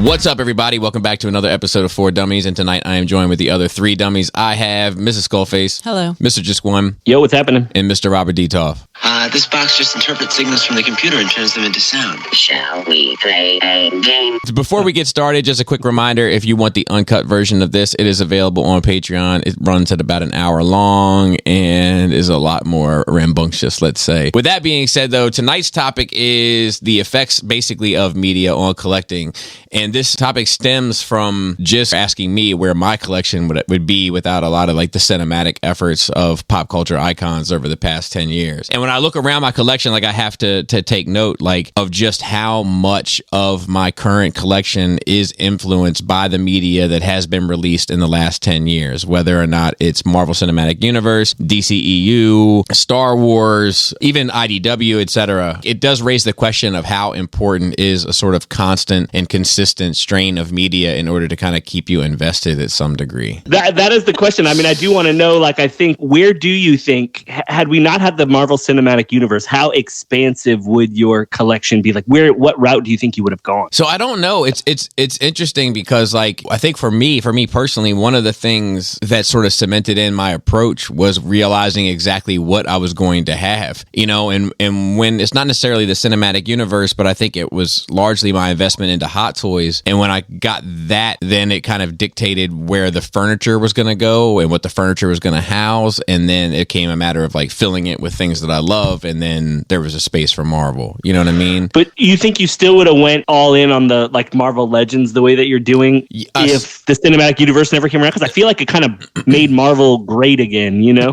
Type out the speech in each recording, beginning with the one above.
What's up, everybody? Welcome back to another episode of 4 Dummies, and tonight I am joined with the other 3 dummies. I have Mrs. Skullface. Hello. Mr. Just One. Yo, what's happening? And Mr. Robert Detoff. This box just interprets signals from the computer and turns them into sound. Shall we play a game? Before we get started, just a quick reminder, if you want the uncut version of this, it is available on Patreon. It runs at about an hour long and is a lot more rambunctious, let's say. With that being said, though, tonight's topic is the effects, basically, of media on collecting. And this topic stems from just asking me where my collection would be without a lot of like the cinematic efforts of pop culture icons over the past 10 years. And when I look around my collection, like I have to take note like of just how much of my current collection is influenced by the media that has been released in the last 10 years, whether or not it's Marvel Cinematic Universe, DCEU, Star Wars, even IDW, etc. It does raise the question of how important is a sort of constant and consistent strain of media in order to kind of keep you invested at some degree. That is the question. I mean, I do want to know, like, I think, where do you think, had we not had the Marvel Cinematic Universe, how expansive would your collection be? Like, what route do you think you would have gone? So I don't know. It's interesting because, like, I think for me personally, one of the things that sort of cemented in my approach was realizing exactly what I was going to have, you know, and when it's not necessarily the cinematic universe, but I think it was largely my investment into Hot Toys. And when I got that, then it kind of dictated where the furniture was going to go and what the furniture was going to house. And then it came a matter of like filling it with things that I love. And then there was a space for Marvel. You know what I mean? But you think you still would have went all in on the like Marvel Legends the way that you're doing if the cinematic universe never came around? Because I feel like it kind of made Marvel great again, you know?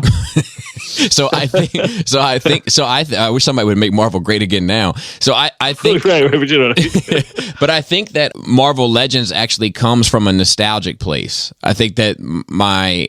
I wish somebody would make Marvel great again now. So I think, right, but you know what I mean? But I think that Marvel Legends actually comes from a nostalgic place. I think that my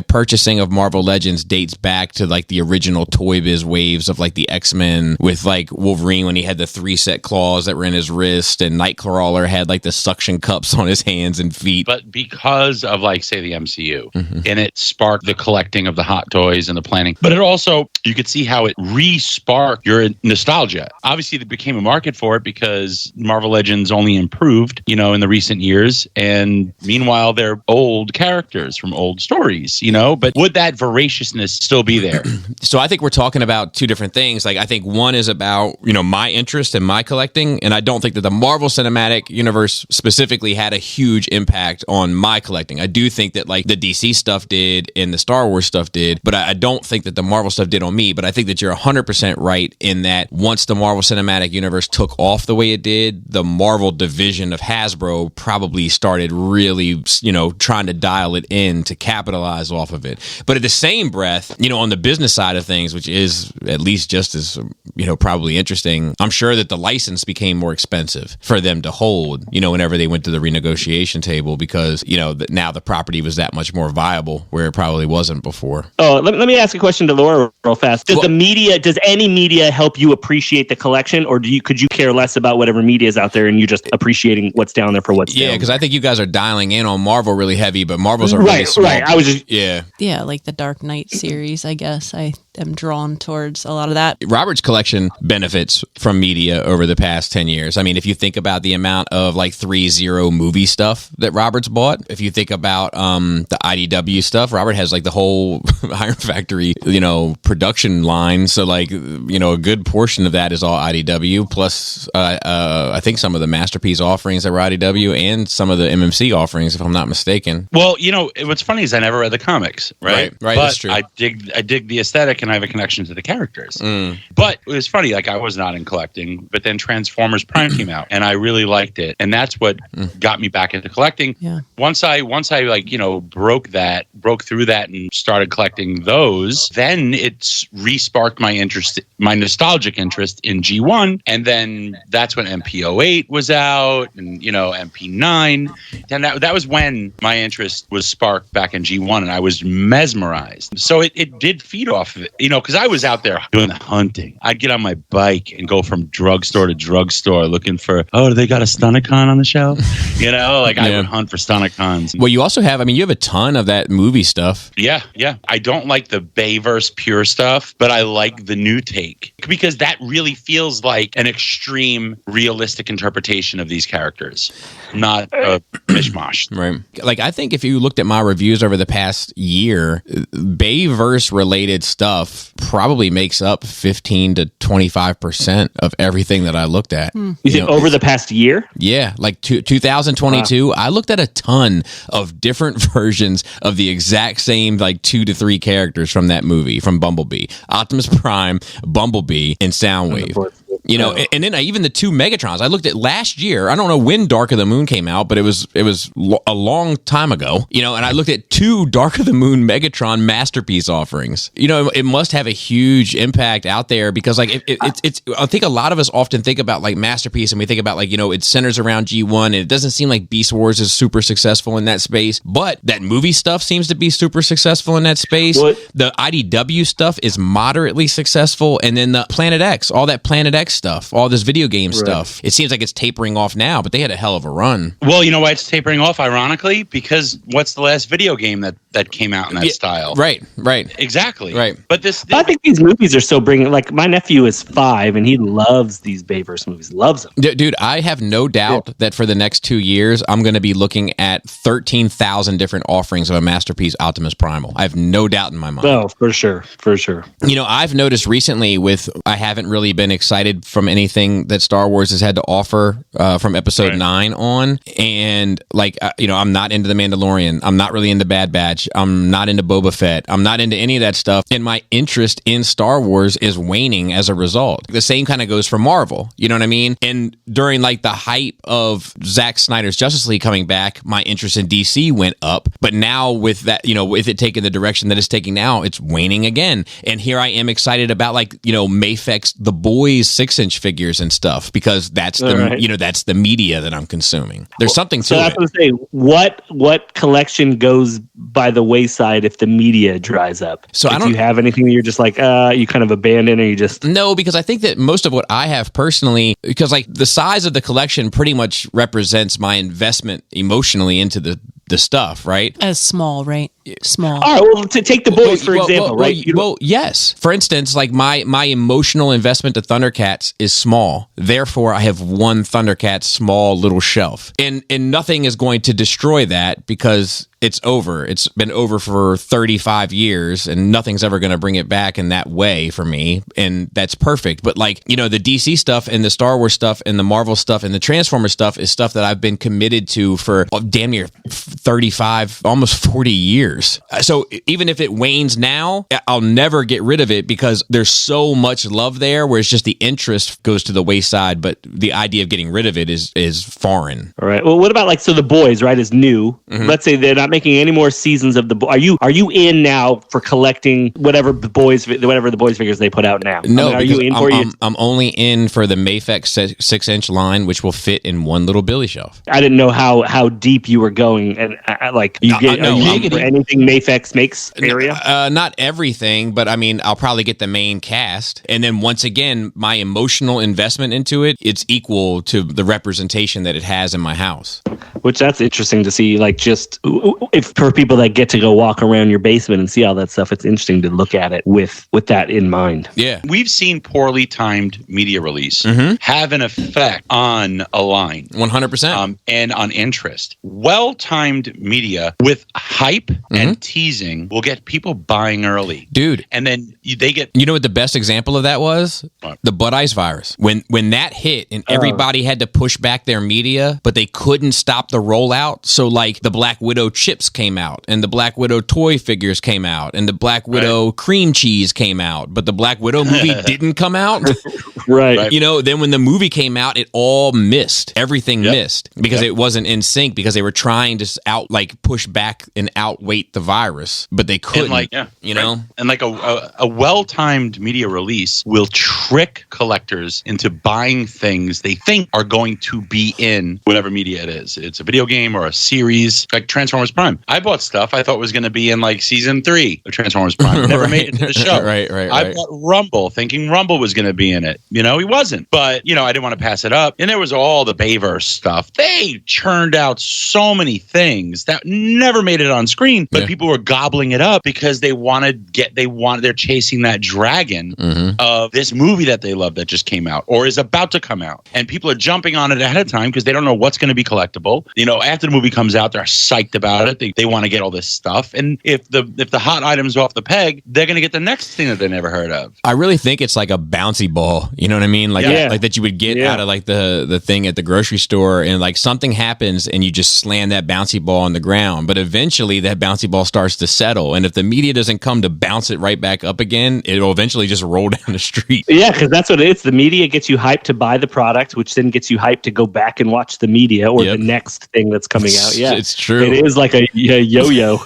purchasing of Marvel Legends dates back to like the original Toy Biz waves of like the X-Men with like Wolverine when he had the 3 set claws that were in his wrist, and Nightcrawler had like the suction cups on his hands and feet. But because of like, say, the MCU, and it sparked the collecting of the Hot Toys and the planning, but it also, you could see how it re-sparked your nostalgia. Obviously, there became a market for it because Marvel Legends only improved, you know, in the recent years. And meanwhile, they're old characters from old stories, you know, but would that voraciousness still be there? So I think we're talking about two different things. Like, I think one is about, you know, my interest in my collecting. And I don't think that the Marvel Cinematic Universe specifically had a huge impact on my collecting. I do think that like the DC stuff did and the Star Wars stuff did, but I don't think that the Marvel stuff did on me. But I think that you're 100% right in that once the Marvel Cinematic Universe took off the way it did, the Marvel division of Hasbro probably started really, you know, trying to dial it in to capitalize off of it. But at the same breath, you know, on the business side of things, which is at least just as, you know, probably interesting, I'm sure that the license became more expensive for them to hold, you know, whenever they went to the renegotiation table because, you know, now the property was that much more viable where it probably wasn't before. Oh, let me ask a question to Laura real fast. Does any media help you appreciate the collection, or could you care less about whatever media is out there and you just appreciating what's down there for what's down there? Yeah, because I think you guys are dialing in on Marvel really heavy, but Marvel's a really small. Right. I was just Yeah, like the Dark Knight series, I guess. I am drawn towards a lot of that. Robert's collection benefits from media over the past 10 years. I mean, if you think about the amount of like 3-0 movie stuff that Robert's bought, if you think about the IDW stuff, Robert has like the whole Iron Factory, you know, production line. So like, you know, a good portion of that is all IDW, plus I think some of the Masterpiece offerings that were IDW and some of the MMC offerings, if I'm not mistaken. Well, you know, what's funny is I never read the comics, right? Right, but that's true. I dig the aesthetic and I have a connection to the characters. But it was funny, like I was not in collecting, but then Transformers Prime came out and I really liked it. And that's what got me back into collecting. Yeah. Once I like, you know, broke through that and started collecting those, then it's re-sparked my interest, my nostalgic interest in G1. And then that's when MP08 was out and, you know, MP9. And that was when my interest was sparked back in G1 and I was mesmerized. So it did feed off of it. because I was out there doing the hunting. I'd get on my bike and go from drugstore to drugstore looking for, do they got a Stunticon on the shelf? I would hunt for Stunticons. Well, you also have, you have a ton of that movie stuff. Yeah. I don't like the Bayverse pure stuff, but I like the new take because that really feels like an extreme realistic interpretation of these characters, not a mishmash. Right. Like, I think if you looked at my reviews over the past year, Bayverse related stuff probably makes up 15 to 25% of everything that I looked at. Is it over the past year? Yeah, like 2022, I looked at a ton of different versions of the exact same, like 2 to 3 characters from that movie, from Bumblebee, Optimus Prime, Bumblebee, and Soundwave. And then even the 2 Megatrons. I looked at last year. I don't know when Dark of the Moon came out, but it was a long time ago. And I looked at 2 Dark of the Moon Megatron masterpiece offerings. It must have a huge impact out there because, like, it's. I think a lot of us often think about like masterpiece, and we think about like it centers around G1, and it doesn't seem like Beast Wars is super successful in that space. But that movie stuff seems to be super successful in that space. What? The IDW stuff is moderately successful, and then the Planet X, all that Planet X stuff, all this video game stuff. It seems like it's tapering off now, but they had a hell of a run. Well, you know why it's tapering off, ironically? Because what's the last video game that came out in that style? Right. Exactly. Right. But I think these movies are still bringing, like, my nephew is 5 and he loves these Bayverse movies. Loves them. Dude, I have no doubt that for the next 2 years, I'm going to be looking at 13,000 different offerings of a masterpiece Optimus Primal. I have no doubt in my mind. Oh, for sure. I've noticed recently I haven't really been excited from anything that Star Wars has had to offer from Episode 9 on. And, like, I'm not into The Mandalorian. I'm not really into Bad Batch. I'm not into Boba Fett. I'm not into any of that stuff. And my interest in Star Wars is waning as a result. The same kind of goes for Marvel. You know what I mean? And during, like, the hype of Zack Snyder's Justice League coming back, my interest in DC went up. But now with that, with it taking the direction that it's taking now, it's waning again. And here I am excited about, like, Mafek's The Boys 6-inch figures and stuff, because that's that's the media that I'm consuming. There's something to it. I was going to say, what collection goes by the wayside if the media dries up? So do you have anything that you're just like, you kind of abandon, or you just... No, because I think that most of what I have personally, because like the size of the collection pretty much represents my investment emotionally into the stuff, right? As small, right? Small. All right, well, to take the Boys, for example, right? Well, yes. For instance, like my emotional investment to Thundercats is small. Therefore, I have one Thundercats small little shelf. And nothing is going to destroy that because it's over. It's been over for 35 years and nothing's ever going to bring it back in that way for me. And that's perfect. But like, the DC stuff and the Star Wars stuff and the Marvel stuff and the Transformers stuff is stuff that I've been committed to for damn near 35, almost 40 years. So even if it wanes now, I'll never get rid of it because there's so much love there where it's just the interest goes to the wayside, but the idea of getting rid of it is foreign. All right. Well, what about like, so the Boys, right, is new. Mm-hmm. Let's say they're not making any more seasons of the Are you in now for collecting whatever the Boys figures they put out now? No, are you in for I'm only in for the Mafek 6-inch line, which will fit in one little Billy shelf. I didn't know how deep you were going, and like are you for anything Mafex makes area? Not everything, but I mean, I'll probably get the main cast, and then once again, my emotional investment into it's equal to the representation that it has in my house. Which that's interesting to see. Like, just if for people that get to go walk around your basement and see all that stuff, it's interesting to look at it with that in mind. Yeah, we've seen poorly timed media release have an effect on a line, 100%, and on interest. Well-timed media with hype and teasing will get people buying early, dude. And then they get. You know what the best example of that was? What? The Bud Ice virus. When that hit and everybody had to push back their media, but they couldn't stop the rollout. So like the Black Widow chips came out, and the Black Widow toy figures came out, and the Black Widow cream cheese came out, but the Black Widow movie didn't come out. Right. Then when the movie came out, it all missed. Everything missed because it wasn't in sync, because they were trying to push back and outweight the virus, but they couldn't. And like a well-timed media release will trick collectors into buying things they think are going to be in whatever media it is. It's a video game or a series. Like Transformers Prime. I bought stuff I thought was going to be in like season 3 of Transformers Prime. Never made it to the show. Right. I bought Rumble thinking Rumble was going to be in it. He wasn't. But, I didn't want to pass it up. And there was all the Bayverse stuff. They churned out so many things that never made it on screen, but people were gobbling it up because they're chasing that dragon of this movie that they love that just came out or is about to come out. And people are jumping on it ahead of time because they don't know what's going to be collectible. After the movie comes out, they're psyched about it. They want to get all this stuff. And if the hot item's off the peg, they're going to get the next thing that they never heard of. I really think it's like a bouncy ball. You know what I mean? Like that you would get out of like the thing at the grocery store, and like something happens and you just slam that bouncy ball on the ground. But eventually that bouncy ball starts to settle. And if the media doesn't come to bounce it right back up again, it'll eventually just roll down the street. Yeah, because that's what it is. The media gets you hyped to buy the product, which then gets you hyped to go back and watch the media or the next thing that's coming out. Yeah, it's true. It is like a yo-yo.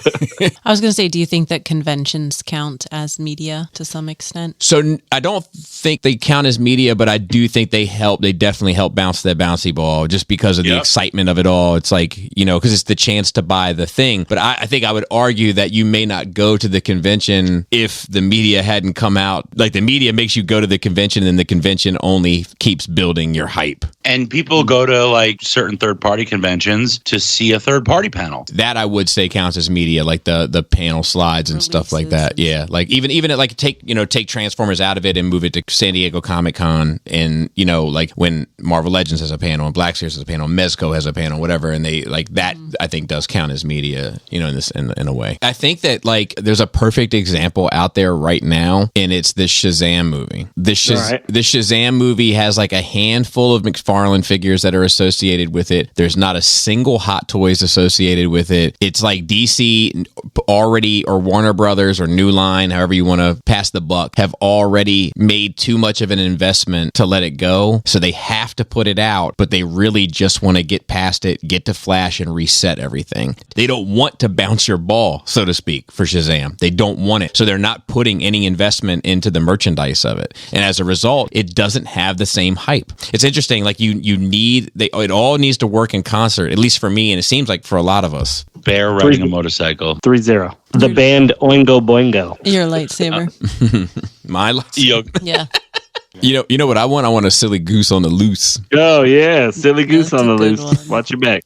I was going to say, do you think that conventions count as media to some extent? So I don't think they count as media, but I do think they definitely help bounce that bouncy ball just because of the excitement of it all. It's like, because it's the chance to buy the thing. But I think I would argue that you may not go to the convention if the media hadn't come out. Like the media makes you go to the convention, and the convention only keeps building your hype. And people go to like certain third-party conventions to see a third-party panel. That I would say counts as media, like the panel slides and stuff like that. Yeah, like even at like take Transformers out of it and move it to San Diego Comic-Con, and like when Marvel Legends has a panel and Black Series has a panel, Mezco has a panel, whatever, and they like that. I think does count as media, in a way. I think that like there's a perfect example out there right now, and it's this Shazam movie. The Shazam movie has like a handful of McFarlane figures that are associated with it. There's not a single Hot Toys associated with it. It's like DC already, or Warner Brothers, or New Line, however you want to pass the buck, have already made too much of an investment to let it go. So they have to put it out, but they really just want to get past it, get to Flash, and reset everything. They don't want to bounce your ball, so to speak, for Shazam. They don't want it. So they're not putting any investment into the merchandise of it. And as a result, it doesn't have the same hype. It's interesting. Like it all needs to work in concert, at least for me. And it seems like for a lot of us. Bear riding a motorcycle. 3-0. The band Oingo Boingo. Your lightsaber. My lightsaber. Yeah. You know what I want? I want a silly goose on the loose. Oh, yeah. Silly goose on the a good loose. one. Watch your back.